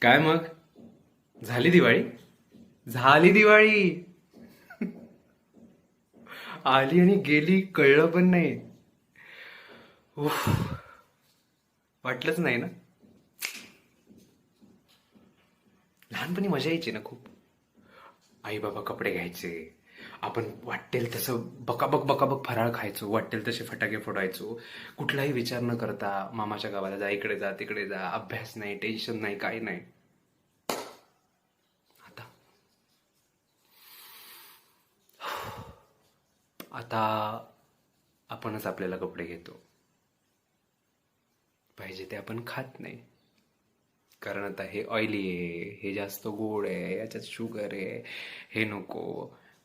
काय मग? झाली दिवाळी? झाली दिवाळी. आली आणि गेली, कळलं पण नाही. उफ, वाटलंच नाही ना. लहानपणी मजा यायची ना खूप. आई बाबा कपडे घ्यायचे, आपण वाटेल तसं बकाबक बकाबक फराळ खायचो, वाटेल तसे फटाके फोडायचो. कुठलाही विचार न करता मामाच्या गावाला जा, इकडे जा, तिकडे जा. अभ्यास नाही, टेन्शन नाही, काही नाही. आता आता आपणच आपल्याला कपडे घेतो, पाहिजे ते आपण खात नाही. कारण आता हे ऑइली आहे, हे जास्त गोड आहे, याच्यात शुगर आहे, हे नको.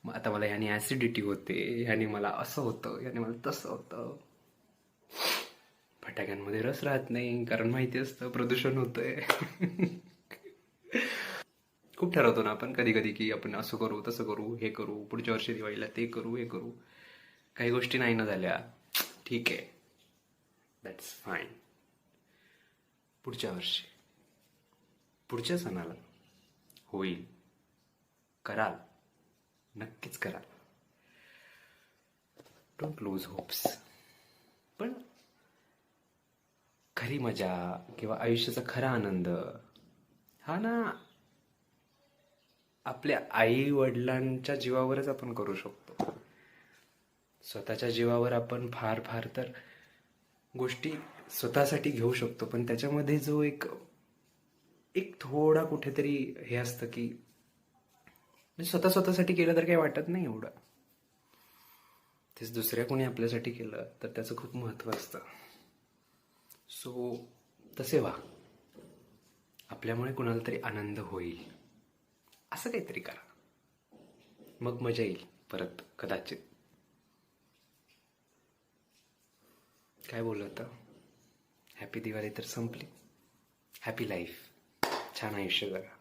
मग आता मला ह्याने ऍसिडिटी होते, ह्याने मला असं होतं, ह्याने मला तसं होतं. फटाक्यांमध्ये रस राहत नाही, कारण माहिती असतं प्रदूषण होतंय. खूप ठरवतो ना आपण कधी कधी की आपण असं करू, तसं करू, हे करू, पुढच्या वर्षी दिवाळीला ते करू, हे करू. काही गोष्टी नाही ना झाल्या, ठीक आहे, दॅट्स फाईन. पुढच्या वर्षी, पुढच्या सणाला होईल, कराल, नक्कीच कराल. Don't lose hopes. पण खरी मजा किंवा आयुष्याचा खरा आनंद हा ना आपल्या आई वडिलांच्या जीवावरच आपण करू शकतो. स्वतःच्या जीवावर आपण फार फार तर गोष्टी स्वतःसाठी घेऊ शकतो, पण त्याच्यामध्ये जो एक एक थोडा कुठेतरी हे असतं की म्हणजे स्वतःसाठी केलं तर काही वाटत नाही एवढं. तेच दुसऱ्या कोणी आपल्यासाठी केलं तर त्याचं खूप महत्व असतं. सो तसे व्हा, आपल्यामुळे कुणाला तरी आनंद होईल असं काहीतरी करा, मग मजा येईल परत कदाचित. काय बोललं होतं? हॅपी दिवाळी तर संपली, हॅपी लाईफ, छान आयुष्य जगा.